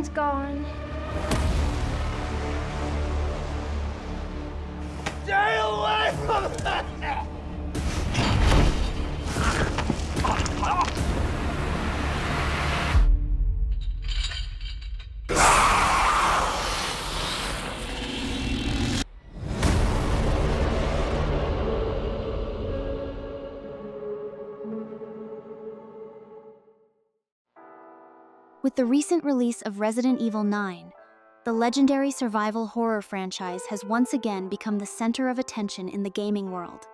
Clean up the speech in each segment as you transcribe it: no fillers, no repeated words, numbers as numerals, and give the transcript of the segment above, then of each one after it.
friend's gone. Stay away from me! With the recent release of Resident Evil 9, the legendary survival horror franchise has once again become the center of attention in the gaming world.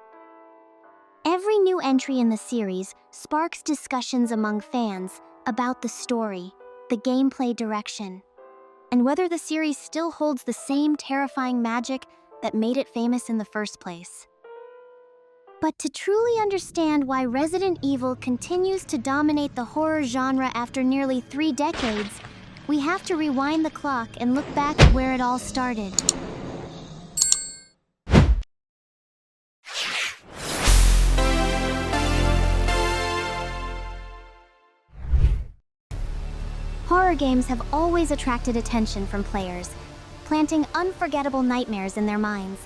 Every new entry in the series sparks discussions among fans about the story, the gameplay direction, and whether the series still holds the same terrifying magic that made it famous in the first place. But to truly understand why Resident Evil continues to dominate the horror genre after nearly 3 decades, we have to rewind the clock and look back at where it all started. Horror games have always attracted attention from players, planting unforgettable nightmares in their minds.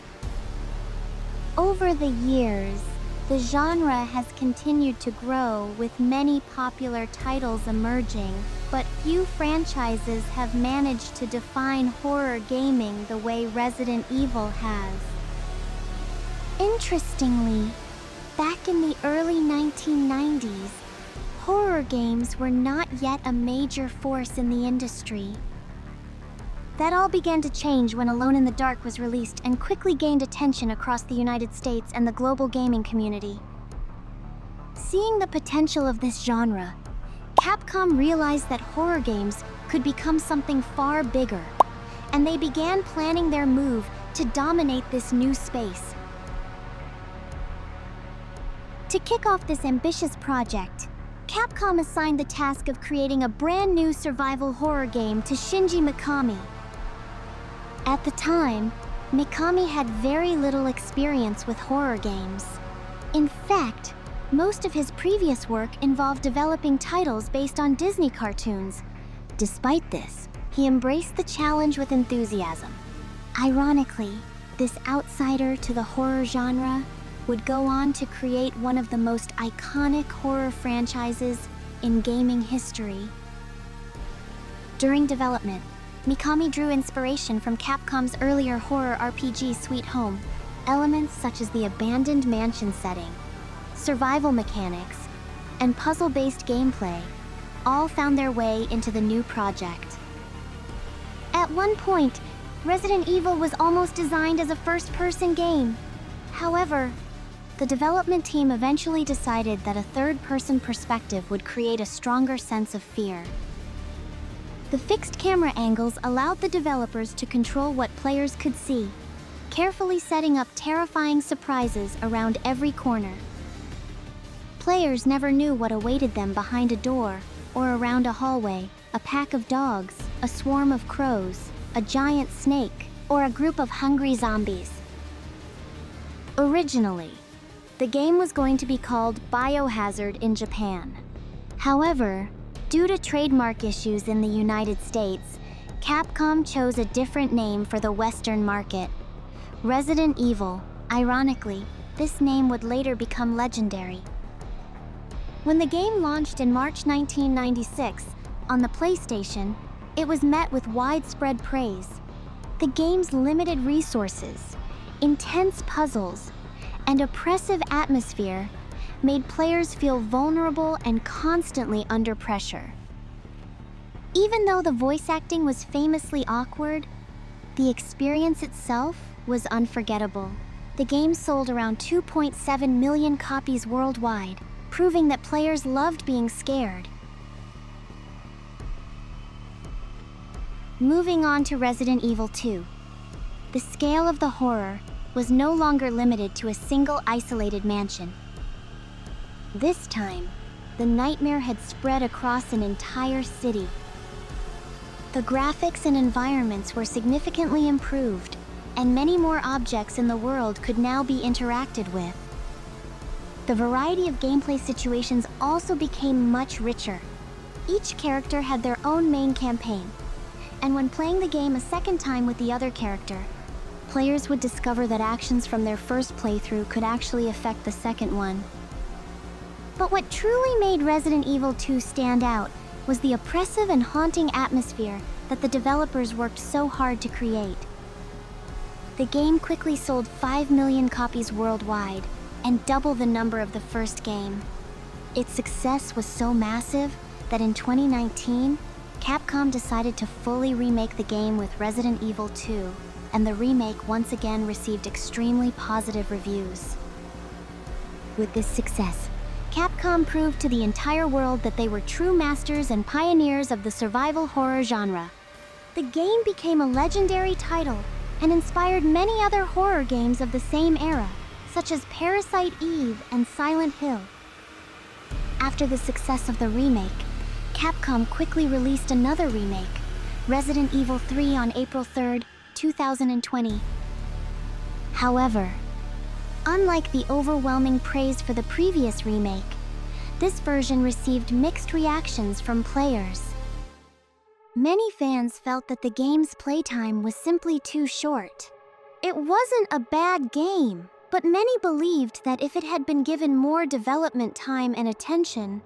Over the years, the genre has continued to grow, with many popular titles emerging, but few franchises have managed to define horror gaming the way Resident Evil has. Interestingly, back in the early 1990s, horror games were not yet a major force in the industry. That all began to change when Alone in the Dark was released and quickly gained attention across the United States and the global gaming community. Seeing the potential of this genre, Capcom realized that horror games could become something far bigger, and they began planning their move to dominate this new space. To kick off this ambitious project, Capcom assigned the task of creating a brand new survival horror game to Shinji Mikami. At the time, Mikami had very little experience with horror games. In fact, most of his previous work involved developing titles based on Disney cartoons. Despite this, he embraced the challenge with enthusiasm. Ironically, this outsider to the horror genre would go on to create one of the most iconic horror franchises in gaming history. During development, Mikami drew inspiration from Capcom's earlier horror RPG Sweet Home. Elements such as the abandoned mansion setting, survival mechanics, and puzzle-based gameplay all found their way into the new project. At one point, Resident Evil was almost designed as a first-person game. However, the development team eventually decided that a third-person perspective would create a stronger sense of fear. The fixed camera angles allowed the developers to control what players could see, carefully setting up terrifying surprises around every corner. Players never knew what awaited them behind a door or around a hallway: a pack of dogs, a swarm of crows, a giant snake, or a group of hungry zombies. Originally, the game was going to be called Biohazard in Japan. However, due to trademark issues in the United States, Capcom chose a different name for the Western market: Resident Evil. Ironically, this name would later become legendary. When the game launched in March 1996 on the PlayStation, it was met with widespread praise. The game's limited resources, intense puzzles, and oppressive atmosphere made players feel vulnerable and constantly under pressure. Even though the voice acting was famously awkward, the experience itself was unforgettable. The game sold around 2.7 million copies worldwide, proving that players loved being scared. Moving on to Resident Evil 2. The scale of the horror was no longer limited to a single isolated mansion. This time, the nightmare had spread across an entire city. The graphics and environments were significantly improved, and many more objects in the world could now be interacted with. The variety of gameplay situations also became much richer. Each character had their own main campaign, And when playing the game a second time with the other character, players would discover that actions from their first playthrough could actually affect the second one. But what truly made Resident Evil 2 stand out was the oppressive and haunting atmosphere that the developers worked so hard to create. The game quickly sold 5 million copies worldwide, and double the number of the first game. Its success was so massive that in 2019, Capcom decided to fully remake the game with Resident Evil 2, and the remake once again received extremely positive reviews. With this success, Capcom proved to the entire world that they were true masters and pioneers of the survival horror genre. The game became a legendary title and inspired many other horror games of the same era, such as Parasite Eve and Silent Hill. After the success of the remake, Capcom quickly released another remake, Resident Evil 3 on April 3, 2020. However, unlike the overwhelming praise for the previous remake, this version received mixed reactions from players. Many fans felt that the game's playtime was simply too short. It wasn't a bad game, but many believed that if it had been given more development time and attention,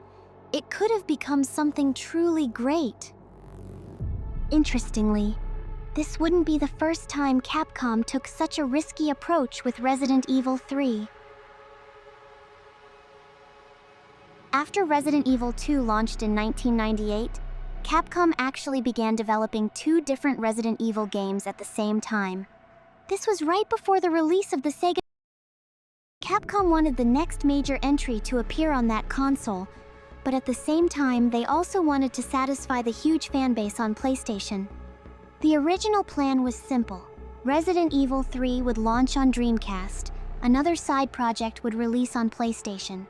it could have become something truly great. Interestingly, this wouldn't be the first time Capcom took such a risky approach with Resident Evil 3. After Resident Evil 2 launched in 1998, Capcom actually began developing 2 different Resident Evil games at the same time. This was right before the release of the Sega. Capcom wanted the next major entry to appear on that console, but at the same time, they also wanted to satisfy the huge fanbase on PlayStation. The original plan was simple. Resident Evil 3 would launch on Dreamcast, another side project would release on PlayStation.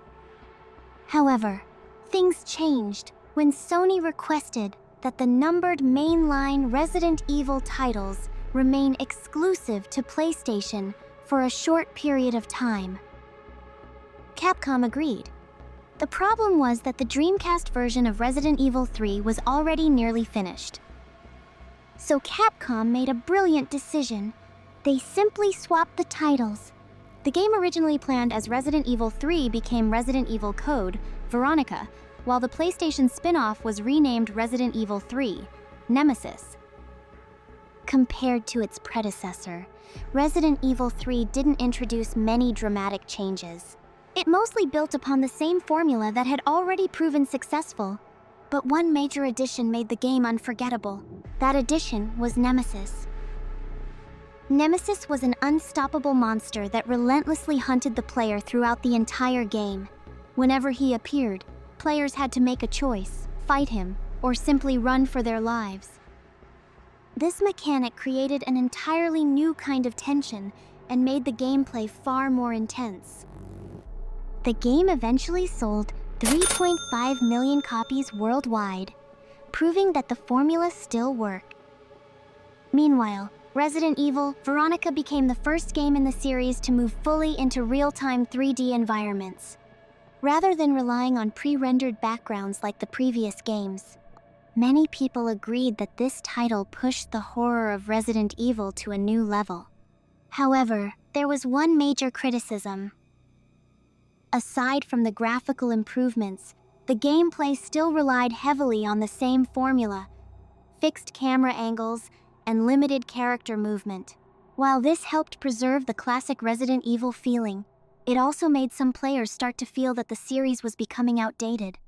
However, things changed when Sony requested that the numbered mainline Resident Evil titles remain exclusive to PlayStation for a short period of time. Capcom agreed. The problem was that the Dreamcast version of Resident Evil 3 was already nearly finished. So Capcom made a brilliant decision. They simply swapped the titles. The game originally planned as Resident Evil 3 became Resident Evil Code, Veronica, while the PlayStation spin-off was renamed Resident Evil 3, Nemesis. Compared to its predecessor, Resident Evil 3 didn't introduce many dramatic changes. It mostly built upon the same formula that had already proven successful. But one major addition made the game unforgettable. That addition was Nemesis. Nemesis was an unstoppable monster that relentlessly hunted the player throughout the entire game. Whenever he appeared, players had to make a choice, fight him, or simply run for their lives. This mechanic created an entirely new kind of tension and made the gameplay far more intense. The game eventually sold 3.5 million copies worldwide, proving that the formula still worked. Meanwhile, Resident Evil Veronica became the first game in the series to move fully into real-time 3D environments, rather than relying on pre-rendered backgrounds like the previous games. Many people agreed that this title pushed the horror of Resident Evil to a new level. However, there was one major criticism. Aside from the graphical improvements, the gameplay still relied heavily on the same formula: fixed camera angles and limited character movement. While this helped preserve the classic Resident Evil feeling, it also made some players start to feel that the series was becoming outdated.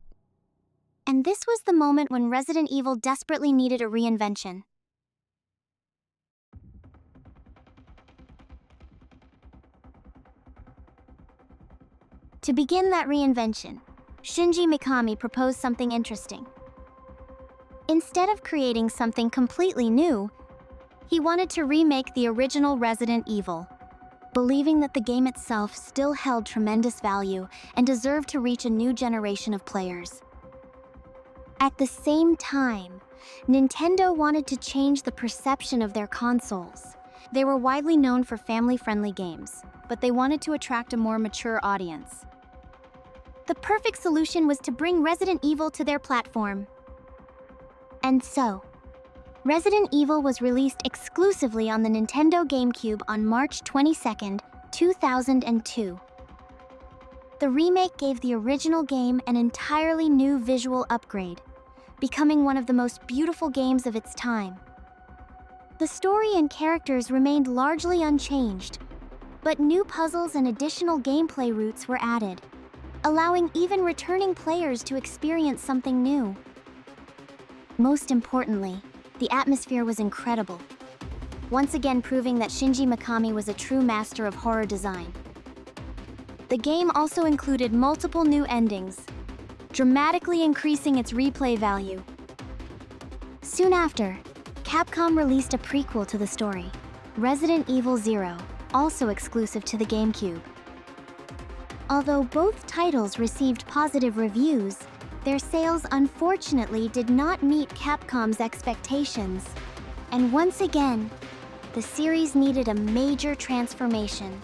And this was the moment when Resident Evil desperately needed a reinvention. To begin that reinvention, Shinji Mikami proposed something interesting. Instead of creating something completely new, he wanted to remake the original Resident Evil, believing that the game itself still held tremendous value and deserved to reach a new generation of players. At the same time, Nintendo wanted to change the perception of their consoles. They were widely known for family-friendly games, but they wanted to attract a more mature audience. The perfect solution was to bring Resident Evil to their platform. And so, Resident Evil was released exclusively on the Nintendo GameCube on March 22, 2002. The remake gave the original game an entirely new visual upgrade, becoming one of the most beautiful games of its time. The story and characters remained largely unchanged, but new puzzles and additional gameplay routes were added, allowing even returning players to experience something new. Most importantly, the atmosphere was incredible, once again proving that Shinji Mikami was a true master of horror design. The game also included multiple new endings, dramatically increasing its replay value. Soon after, Capcom released a prequel to the story, Resident Evil 0, also exclusive to the GameCube. Although both titles received positive reviews, their sales unfortunately did not meet Capcom's expectations. And once again, the series needed a major transformation.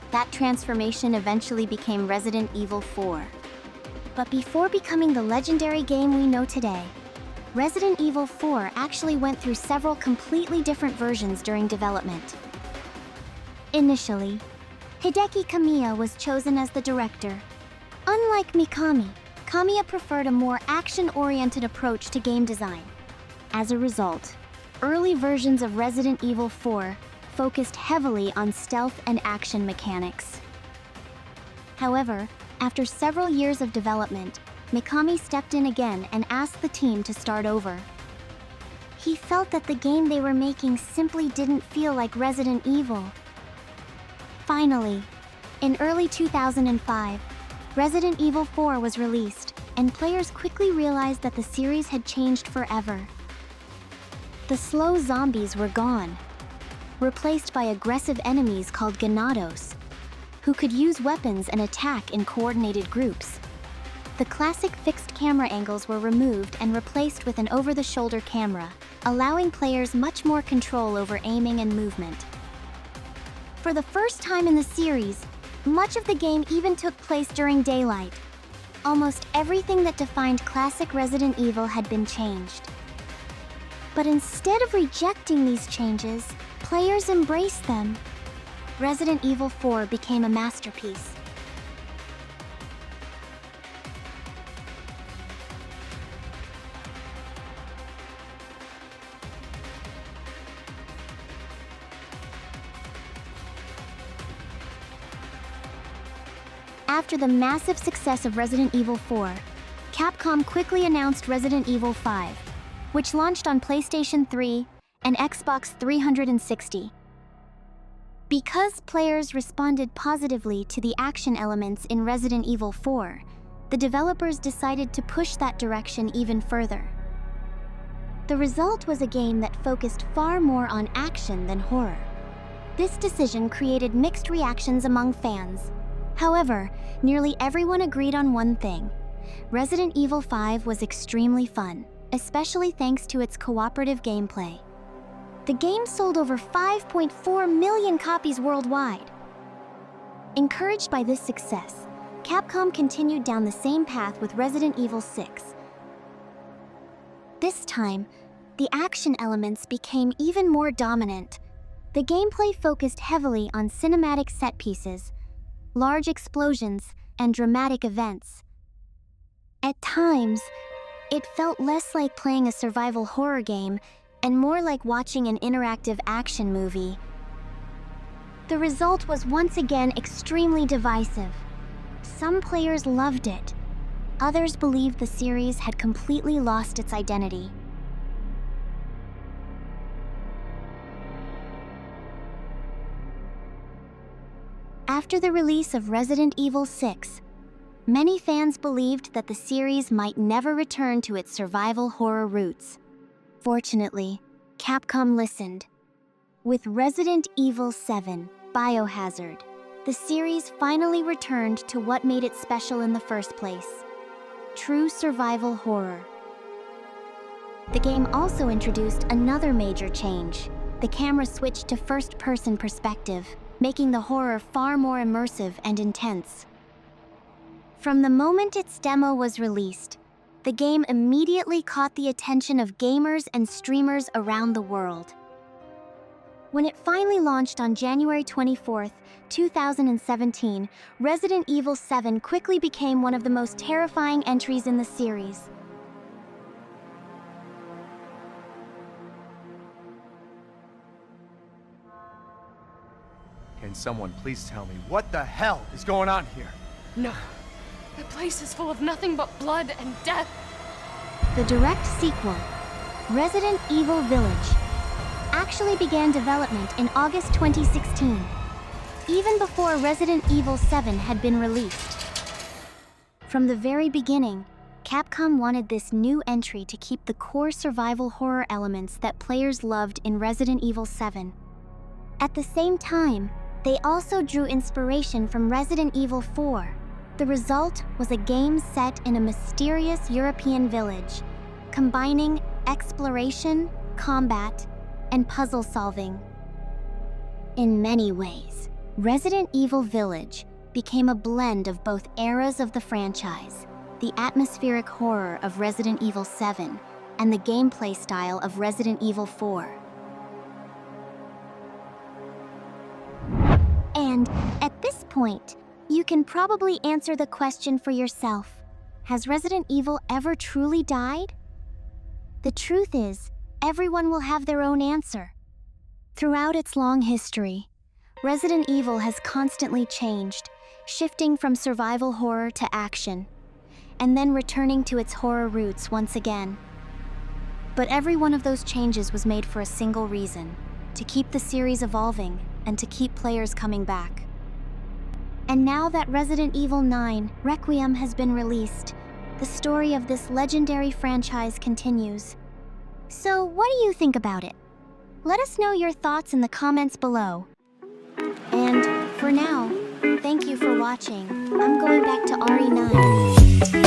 That transformation eventually became Resident Evil 4. But before becoming the legendary game we know today, Resident Evil 4 actually went through several completely different versions during development. Initially, Hideki Kamiya was chosen as the director. Unlike Mikami, Kamiya preferred a more action-oriented approach to game design. As a result, early versions of Resident Evil 4 focused heavily on stealth and action mechanics. However, after several years of development, Mikami stepped in again and asked the team to start over. He felt that the game they were making simply didn't feel like Resident Evil. Finally, in early 2005, Resident Evil 4 was released, and players quickly realized that the series had changed forever. The slow zombies were gone, replaced by aggressive enemies called Ganados, who could use weapons and attack in coordinated groups. The classic fixed camera angles were removed and replaced with an over-the-shoulder camera, allowing players much more control over aiming and movement. For the first time in the series, much of the game even took place during daylight. Almost everything that defined classic Resident Evil had been changed. But instead of rejecting these changes, players embraced them. Resident Evil 4 became a masterpiece. After the massive success of Resident Evil 4, Capcom quickly announced Resident Evil 5, which launched on PlayStation 3 and Xbox 360. Because players responded positively to the action elements in Resident Evil 4, the developers decided to push that direction even further. The result was a game that focused far more on action than horror. This decision created mixed reactions among fans. However, nearly everyone agreed on one thing. Resident Evil 5 was extremely fun, especially thanks to its cooperative gameplay. The game sold over 5.4 million copies worldwide. Encouraged by this success, Capcom continued down the same path with Resident Evil 6. This time, the action elements became even more dominant. The gameplay focused heavily on cinematic set pieces, large explosions, and dramatic events. At times, it felt less like playing a survival horror game and more like watching an interactive action movie. The result was once again extremely divisive. Some players loved it. Others believed the series had completely lost its identity. After the release of Resident Evil 6, many fans believed that the series might never return to its survival horror roots. Fortunately, Capcom listened. With Resident Evil 7, Biohazard, the series finally returned to what made it special in the first place: true survival horror. The game also introduced another major change. The camera switched to first-person perspective, making the horror far more immersive and intense. From the moment its demo was released, the game immediately caught the attention of gamers and streamers around the world. When it finally launched on January 24, 2017, Resident Evil 7 quickly became one of the most terrifying entries in the series. Can someone please tell me what the hell is going on here? No. The place is full of nothing but blood and death. The direct sequel, Resident Evil Village, actually began development in August 2016, even before Resident Evil 7 had been released. From the very beginning, Capcom wanted this new entry to keep the core survival horror elements that players loved in Resident Evil 7. At the same time, they also drew inspiration from Resident Evil 4. The result was a game set in a mysterious European village, combining exploration, combat, and puzzle solving. In many ways, Resident Evil Village became a blend of both eras of the franchise, the atmospheric horror of Resident Evil 7, and the gameplay style of Resident Evil 4. And at this point, you can probably answer the question for yourself. Has Resident Evil ever truly died? The truth is, everyone will have their own answer. Throughout its long history, Resident Evil has constantly changed, shifting from survival horror to action, and then returning to its horror roots once again. But every one of those changes was made for a single reason: to keep the series evolving and to keep players coming back. And now that Resident Evil 9 Requiem has been released, the story of this legendary franchise continues. So what do you think about it? Let us know your thoughts in the comments below. And for now, thank you for watching. I'm going back to RE9.